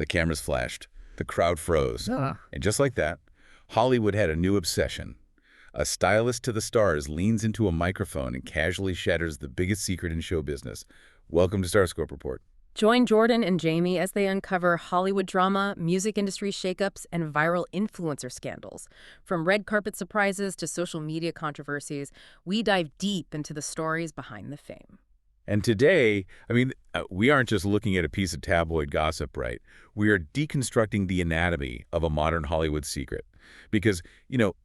The cameras flashed. The crowd froze. Ugh. And just like that, Hollywood had a new obsession. A stylist to the stars leans into a microphone and casually shatters the biggest secret in show business. Welcome to Starscope Report. Join Jordan and Jamie as they uncover Hollywood drama, music industry shakeups, and viral influencer scandals. From red carpet surprises to social media controversies, we dive deep into the stories behind the fame. And today, we aren't just looking at a piece of tabloid gossip, right? We are deconstructing the anatomy of a modern Hollywood secret. Because,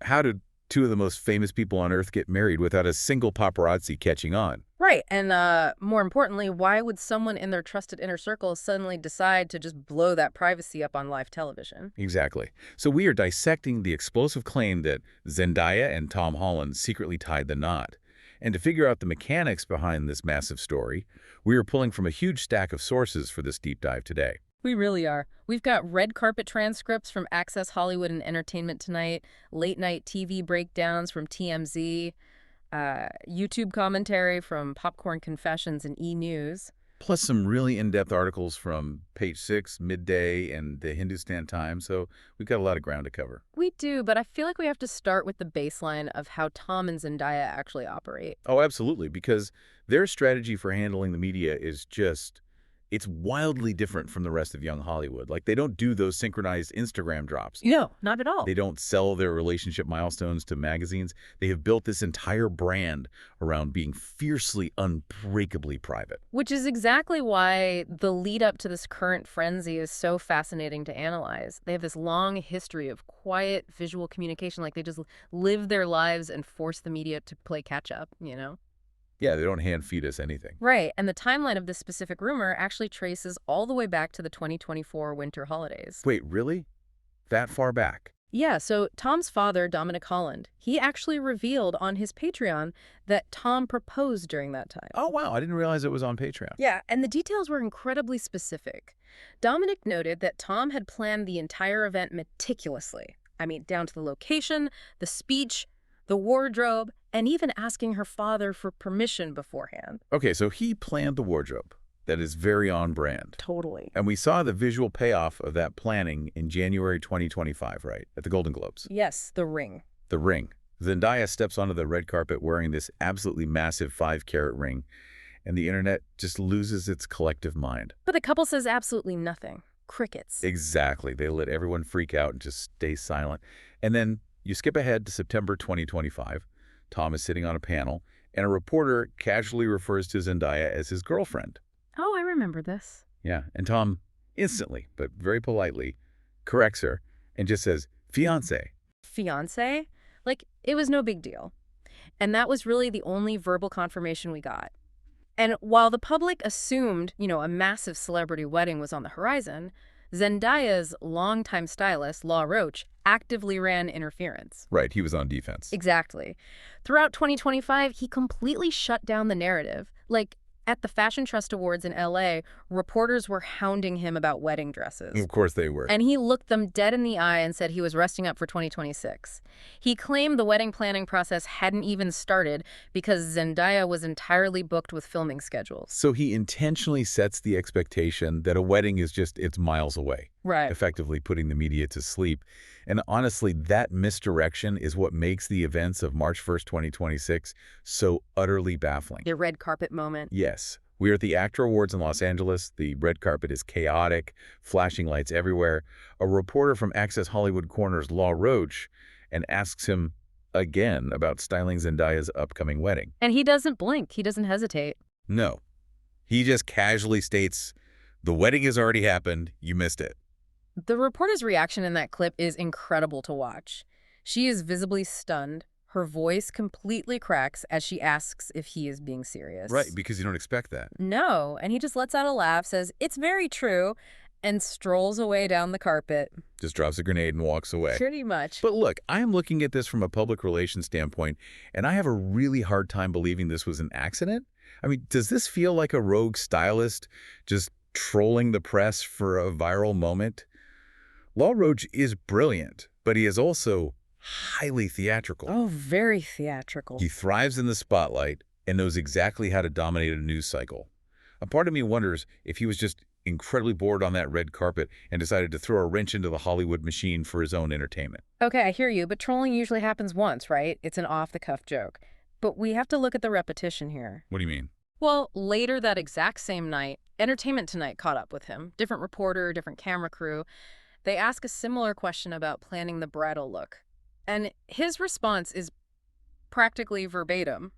how did two of the most famous people on Earth get married without a single paparazzi catching on? Right, and more importantly, why would someone in their trusted inner circle suddenly decide to just blow that privacy up on live television? Exactly. So we are dissecting the explosive claim that Zendaya and Tom Holland secretly tied the knot. And to figure out the mechanics behind this massive story, we are pulling from a huge stack of sources for this deep dive today. We really are. We've got red carpet transcripts from Access Hollywood and Entertainment Tonight, late-night TV breakdowns from TMZ, YouTube commentary from Popcorn Confessions and E! News. Plus some really in-depth articles from Page 6, Midday, and the Hindustan Times, so we've got a lot of ground to cover. We do, but I feel like we have to start with the baseline of how Tom and Zendaya actually operate. Oh, absolutely, because their strategy for handling the media is it's wildly different from the rest of young Hollywood. Like, they don't do those synchronized Instagram drops. No, not at all. They don't sell their relationship milestones to magazines. They have built this entire brand around being fiercely, unbreakably private. Which is exactly why the lead up to this current frenzy is so fascinating to analyze. They have this long history of quiet visual communication, like they just live their lives and force the media to play catch up, Yeah, they don't hand-feed us anything. Right, and the timeline of this specific rumor actually traces all the way back to the 2024 winter holidays. Wait, really? That far back? Yeah, so Tom's father, Dominic Holland, he actually revealed on his Patreon that Tom proposed during that time. Oh, wow. I didn't realize it was on Patreon. Yeah, and the details were incredibly specific. Dominic noted that Tom had planned the entire event meticulously. Down to the location, the speech, the wardrobe, and even asking her father for permission beforehand. Okay, so he planned the wardrobe. That is very on brand. Totally. And we saw the visual payoff of that planning in January 2025, right? At the Golden Globes. Yes, the ring. The ring. Zendaya steps onto the red carpet wearing this absolutely massive 5-carat ring, and the internet just loses its collective mind. But the couple says absolutely nothing. Crickets. Exactly. They let everyone freak out and just stay silent. And then you skip ahead to September 2025. Tom is sitting on a panel, and a reporter casually refers to Zendaya as his girlfriend. Oh, I remember this. Yeah, and Tom instantly, but very politely, corrects her and just says, fiancé. Fiancé? Like, it was no big deal. And that was really the only verbal confirmation we got. And while the public assumed, a massive celebrity wedding was on the horizon, Zendaya's longtime stylist, Law Roach, actively ran interference. Right, he was on defense. Exactly. Throughout 2025, he completely shut down the narrative. Like, at the Fashion Trust Awards in LA, reporters were hounding him about wedding dresses. Of course they were. And he looked them dead in the eye and said he was resting up for 2026. He claimed the wedding planning process hadn't even started because Zendaya was entirely booked with filming schedules. So he intentionally sets the expectation that a wedding is it's miles away. Right. Effectively putting the media to sleep. And honestly, that misdirection is what makes the events of March 1st, 2026 so utterly baffling. The red carpet moment. Yes. We are at the Actor Awards in Los Angeles. The red carpet is chaotic, flashing lights everywhere. A reporter from Access Hollywood corners Law Roach and asks him again about styling Zendaya's upcoming wedding. And he doesn't blink. He doesn't hesitate. No. He just casually states, the wedding has already happened. You missed it. The reporter's reaction in that clip is incredible to watch. She is visibly stunned. Her voice completely cracks as she asks if he is being serious. Right, because you don't expect that. No, and he just lets out a laugh, says, "It's very true," and strolls away down the carpet. Just drops a grenade and walks away. Pretty much. But look, I'm looking at this from a public relations standpoint, and I have a really hard time believing this was an accident. Does this feel like a rogue stylist just trolling the press for a viral moment? Law Roach is brilliant, but he is also highly theatrical. Oh, very theatrical. He thrives in the spotlight and knows exactly how to dominate a news cycle. A part of me wonders if he was just incredibly bored on that red carpet and decided to throw a wrench into the Hollywood machine for his own entertainment. Okay, I hear you, but trolling usually happens once, right? It's an off-the-cuff joke. But we have to look at the repetition here. What do you mean? Well, later that exact same night, Entertainment Tonight caught up with him. Different reporter, different camera crew. They ask a similar question about planning the bridal look. And his response is practically verbatim.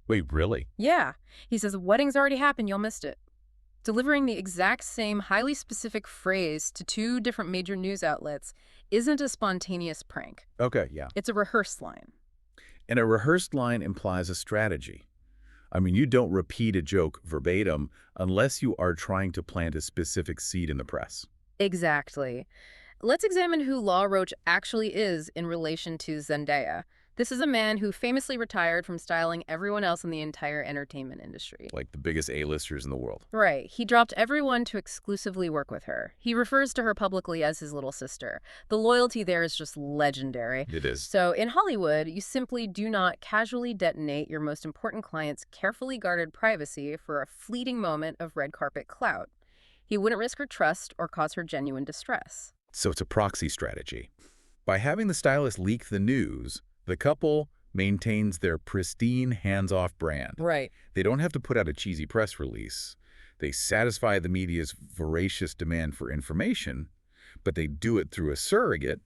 Wait, really? Yeah. He says, wedding's already happened, y'all missed it. Delivering the exact same highly specific phrase to two different major news outlets isn't a spontaneous prank. Okay, yeah. It's a rehearsed line. And a rehearsed line implies a strategy. I mean, you don't repeat a joke verbatim unless you are trying to plant a specific seed in the press. Exactly. Let's examine who Law Roach actually is in relation to Zendaya. This is a man who famously retired from styling everyone else in the entire entertainment industry. Like the biggest A-listers in the world. Right. He dropped everyone to exclusively work with her. He refers to her publicly as his little sister. The loyalty there is just legendary. It is. So in Hollywood, you simply do not casually detonate your most important client's carefully guarded privacy for a fleeting moment of red carpet clout. He wouldn't risk her trust or cause her genuine distress. So it's a proxy strategy. By having the stylist leak the news, the couple maintains their pristine, hands-off brand. Right. They don't have to put out a cheesy press release. They satisfy the media's voracious demand for information, but they do it through a surrogate.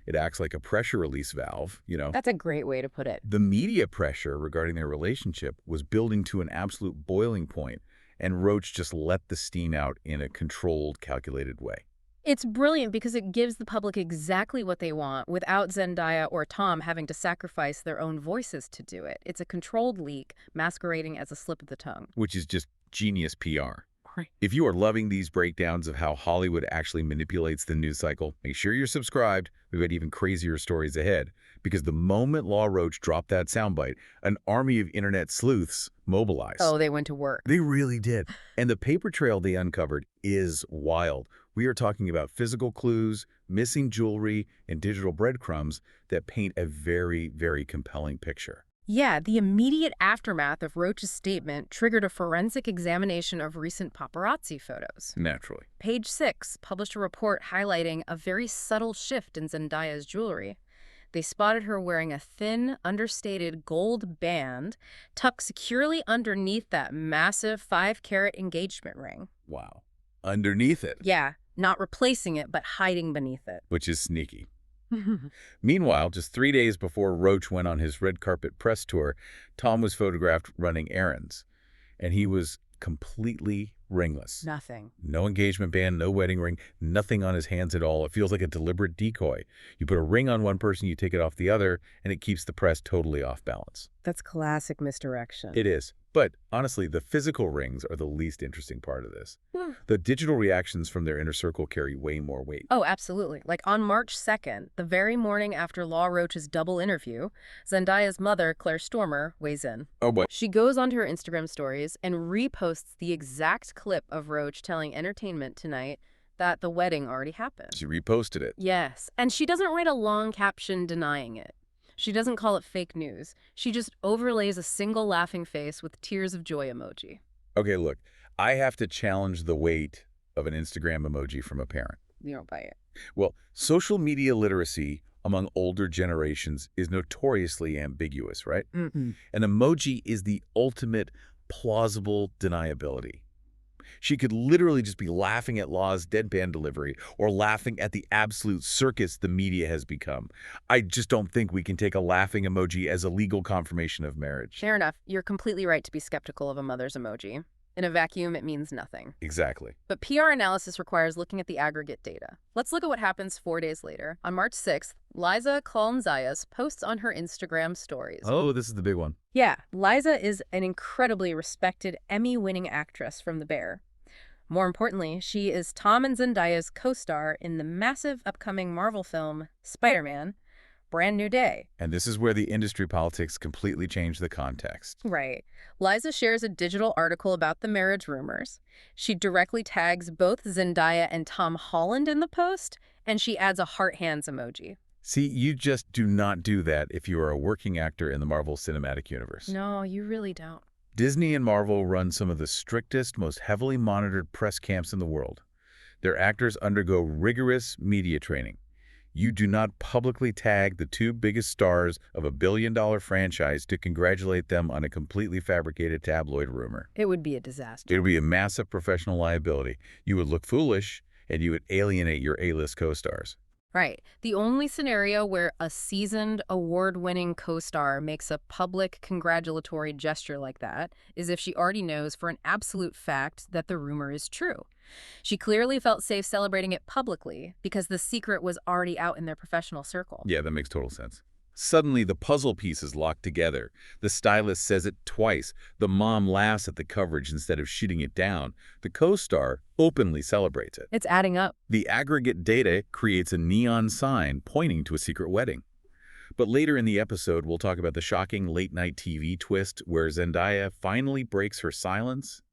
It acts like a pressure release valve, you know. That's a great way to put it. The media pressure regarding their relationship was building to an absolute boiling point, and Roach just let the steam out in a controlled, calculated way. It's brilliant because it gives the public exactly what they want without Zendaya or Tom having to sacrifice their own voices to do it. It's a controlled leak masquerading as a slip of the tongue. Which is just genius PR. Right. If you are loving these breakdowns of how Hollywood actually manipulates the news cycle, make sure you're subscribed. We've got even crazier stories ahead. Because the moment Law Roach dropped that soundbite, an army of internet sleuths mobilized. Oh, they went to work. They really did. And the paper trail they uncovered is wild. We are talking about physical clues, missing jewelry, and digital breadcrumbs that paint a very, very compelling picture. Yeah, the immediate aftermath of Roach's statement triggered a forensic examination of recent paparazzi photos. Naturally. Page 6 published a report highlighting a very subtle shift in Zendaya's jewelry. They spotted her wearing a thin, understated gold band tucked securely underneath that massive 5-carat engagement ring. Wow. Underneath it. Yeah, not replacing it, but hiding beneath it. Which is sneaky. Meanwhile, just 3 days before Roach went on his red carpet press tour, Tom was photographed running errands. And he was completely ringless. Nothing. No engagement band, no wedding ring, nothing on his hands at all. It feels like a deliberate decoy. You put a ring on one person, you take it off the other, and it keeps the press totally off balance. That's classic misdirection. It is. But honestly, the physical rings are the least interesting part of this. The digital reactions from their inner circle carry way more weight. Oh, absolutely. Like on March 2nd, the very morning after Law Roach's double interview, Zendaya's mother, Claire Stormer, weighs in. Oh boy. She goes onto her Instagram stories and reposts the exact clip of Roach telling Entertainment Tonight that the wedding already happened. She reposted it. Yes, and she doesn't write a long caption denying it. She doesn't call it fake news. She just overlays a single laughing face with tears of joy emoji. Okay, look, I have to challenge the weight of an Instagram emoji from a parent. You don't buy it. Well, social media literacy among older generations is notoriously ambiguous, right? Mm-mm. An emoji is the ultimate plausible deniability. She could literally just be laughing at Law's deadpan delivery or laughing at the absolute circus the media has become. I just don't think we can take a laughing emoji as a legal confirmation of marriage. Fair enough. You're completely right to be skeptical of a mother's emoji. In a vacuum, it means nothing. Exactly. But PR analysis requires looking at the aggregate data. Let's look at what happens 4 days later. On March 6th, Liza Colon-Zayas posts on her Instagram stories. Oh, this is the big one. Yeah, Liza is an incredibly respected Emmy-winning actress from The Bear. More importantly, she is Tom and Zendaya's co-star in the massive upcoming Marvel film, Spider-Man, Brand New Day. And this is where the industry politics completely change the context. Right. Liza shares a digital article about the marriage rumors. She directly tags both Zendaya and Tom Holland in the post, and she adds a heart hands emoji. See, you just do not do that if you are a working actor in the Marvel Cinematic Universe. No, you really don't. Disney and Marvel run some of the strictest, most heavily monitored press camps in the world. Their actors undergo rigorous media training. You do not publicly tag the two biggest stars of a billion-dollar franchise to congratulate them on a completely fabricated tabloid rumor. It would be a disaster. It would be a massive professional liability. You would look foolish, and you would alienate your A-list co-stars. Right. The only scenario where a seasoned, award-winning co-star makes a public congratulatory gesture like that is if she already knows for an absolute fact that the rumor is true. She clearly felt safe celebrating it publicly because the secret was already out in their professional circle. Yeah, that makes total sense. Suddenly, the puzzle pieces lock together. The stylist says it twice. The mom laughs at the coverage instead of shooting it down. The co-star openly celebrates it. It's adding up. The aggregate data creates a neon sign pointing to a secret wedding. But later in the episode, we'll talk about the shocking late-night TV twist where Zendaya finally breaks her silence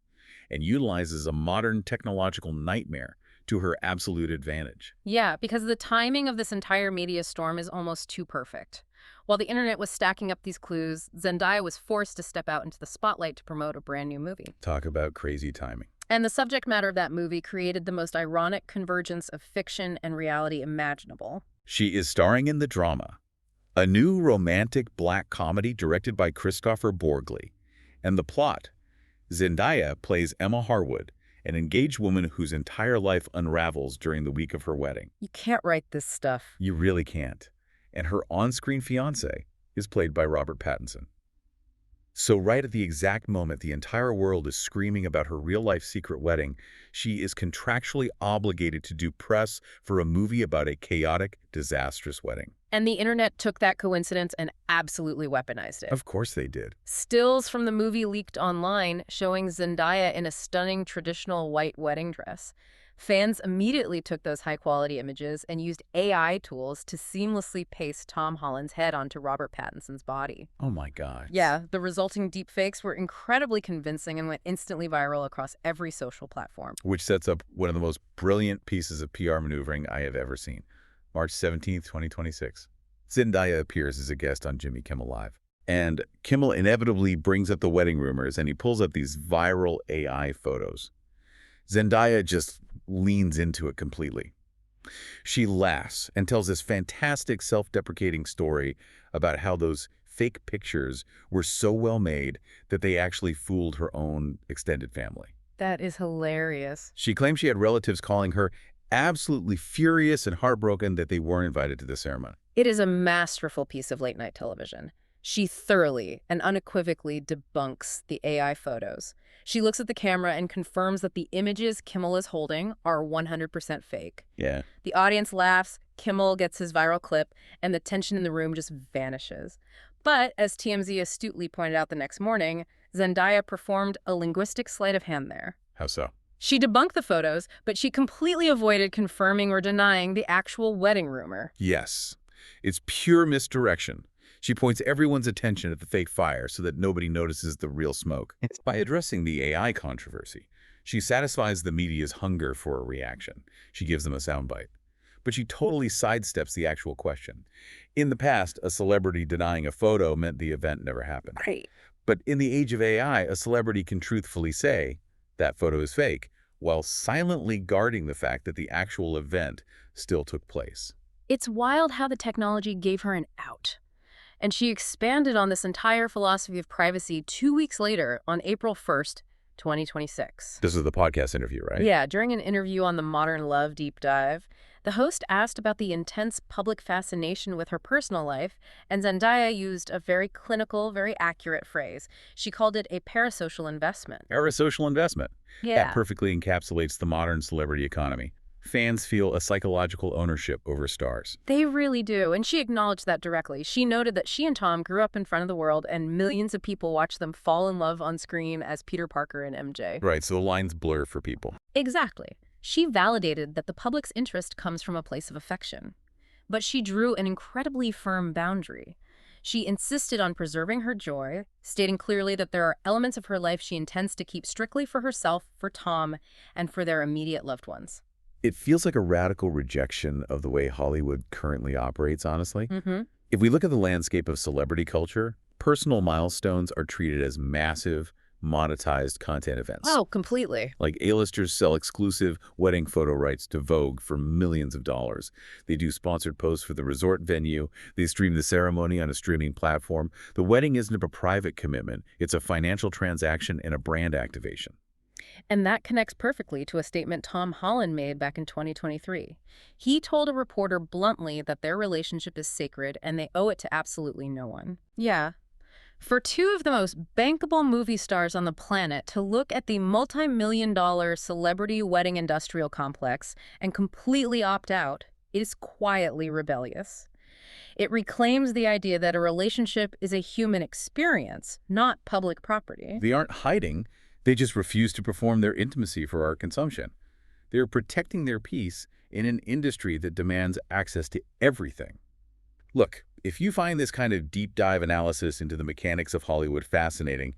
and utilizes a modern technological nightmare to her absolute advantage. Yeah, because the timing of this entire media storm is almost too perfect. While the internet was stacking up these clues, Zendaya was forced to step out into the spotlight to promote a brand new movie. Talk about crazy timing. And the subject matter of that movie created the most ironic convergence of fiction and reality imaginable. She is starring in the drama, a new romantic black comedy directed by Christopher Borgli. And the plot, Zendaya plays Emma Harwood, an engaged woman whose entire life unravels during the week of her wedding. You can't write this stuff. You really can't. And her on-screen fiancé is played by Robert Pattinson. So right at the exact moment the entire world is screaming about her real-life secret wedding, she is contractually obligated to do press for a movie about a chaotic, disastrous wedding. And the internet took that coincidence and absolutely weaponized it. Of course they did. Stills from the movie leaked online showing Zendaya in a stunning traditional white wedding dress. Fans immediately took those high-quality images and used AI tools to seamlessly paste Tom Holland's head onto Robert Pattinson's body. Oh my God. Yeah, the resulting deepfakes were incredibly convincing and went instantly viral across every social platform. Which sets up one of the most brilliant pieces of PR maneuvering I have ever seen. March 17th, 2026. Zendaya appears as a guest on Jimmy Kimmel Live. And Kimmel inevitably brings up the wedding rumors, and he pulls up these viral AI photos. Zendaya just leans into it completely. She laughs and tells this fantastic self-deprecating story about how those fake pictures were so well made that they actually fooled her own extended family. That is hilarious. She claims she had relatives calling her absolutely furious and heartbroken that they weren't invited to the ceremony. It is a masterful piece of late-night television. She thoroughly and unequivocally debunks the AI photos. She looks at the camera and confirms that the images Kimmel is holding are 100% fake. Yeah. The audience laughs, Kimmel gets his viral clip, and the tension in the room just vanishes. But, as TMZ astutely pointed out the next morning, Zendaya performed a linguistic sleight of hand there. How so? She debunked the photos, but she completely avoided confirming or denying the actual wedding rumor. Yes. It's pure misdirection. She points everyone's attention at the fake fire so that nobody notices the real smoke. By addressing the AI controversy, she satisfies the media's hunger for a reaction. She gives them a soundbite. But she totally sidesteps the actual question. In the past, a celebrity denying a photo meant the event never happened. Right. But in the age of AI, a celebrity can truthfully say that photo is fake, while silently guarding the fact that the actual event still took place. It's wild how the technology gave her an out. And she expanded on this entire philosophy of privacy 2 weeks later on April 1st, 2026. This is the podcast interview, right? Yeah, during an interview on the Modern Love Deep Dive, the host asked about the intense public fascination with her personal life, and Zendaya used a very clinical, very accurate phrase. She called it a parasocial investment. Parasocial investment. Yeah. That perfectly encapsulates the modern celebrity economy. Fans feel a psychological ownership over stars. They really do, and she acknowledged that directly. She noted that she and Tom grew up in front of the world, and millions of people watched them fall in love on screen as Peter Parker and MJ. Right, so the lines blur for people. Exactly. She validated that the public's interest comes from a place of affection. But she drew an incredibly firm boundary. She insisted on preserving her joy, stating clearly that there are elements of her life she intends to keep strictly for herself, for Tom, and for their immediate loved ones. It feels like a radical rejection of the way Hollywood currently operates, honestly. Mm-hmm. If we look at the landscape of celebrity culture, personal milestones are treated as massive, monetized content events. Oh, completely. Like A-listers sell exclusive wedding photo rights to Vogue for millions of dollars. They do sponsored posts for the resort venue. They stream the ceremony on a streaming platform. The wedding isn't a private commitment. It's a financial transaction and a brand activation. And that connects perfectly to a statement Tom Holland made back in 2023. He told a reporter bluntly that their relationship is sacred and they owe it to absolutely no one. Yeah. For two of the most bankable movie stars on the planet to look at the multi-million-dollar celebrity wedding industrial complex and completely opt out is quietly rebellious. It reclaims the idea that a relationship is a human experience, not public property. They aren't hiding. They just refuse to perform their intimacy for our consumption. They're protecting their peace in an industry that demands access to everything. Look, if you find this kind of deep dive analysis into the mechanics of Hollywood fascinating,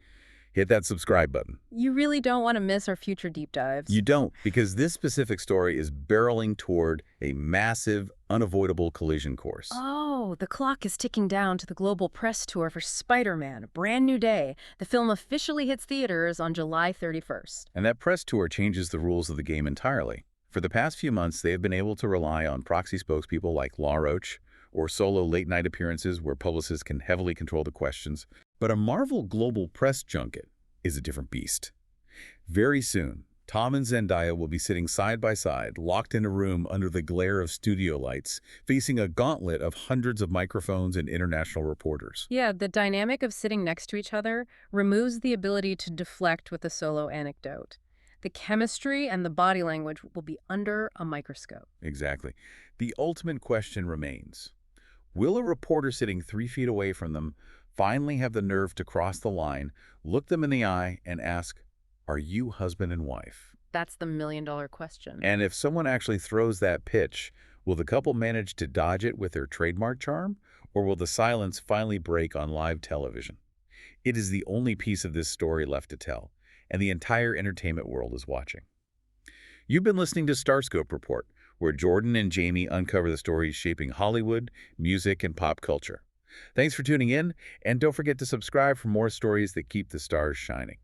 hit that subscribe button. You really don't want to miss our future deep dives. You don't, because this specific story is barreling toward a massive, unavoidable collision course. Oh, the clock is ticking down to the global press tour for Spider-Man, A Brand New Day. The film officially hits theaters on July 31st. And that press tour changes the rules of the game entirely. For the past few months, they have been able to rely on proxy spokespeople like Law Roach or solo late-night appearances where publicists can heavily control the questions. But a Marvel global press junket is a different beast. Very soon, Tom and Zendaya will be sitting side by side, locked in a room under the glare of studio lights, facing a gauntlet of hundreds of microphones and international reporters. Yeah, the dynamic of sitting next to each other removes the ability to deflect with a solo anecdote. The chemistry and the body language will be under a microscope. Exactly. The ultimate question remains, will a reporter sitting 3 feet away from them finally have the nerve to cross the line, look them in the eye, and ask, "Are you husband and wife?" That's the million-dollar question. And if someone actually throws that pitch, will the couple manage to dodge it with their trademark charm, or will the silence finally break on live television? It is the only piece of this story left to tell, and the entire entertainment world is watching. You've been listening to Starscope Report, where Jordan and Jamie uncover the stories shaping Hollywood, music, and pop culture. Thanks for tuning in, and don't forget to subscribe for more stories that keep the stars shining.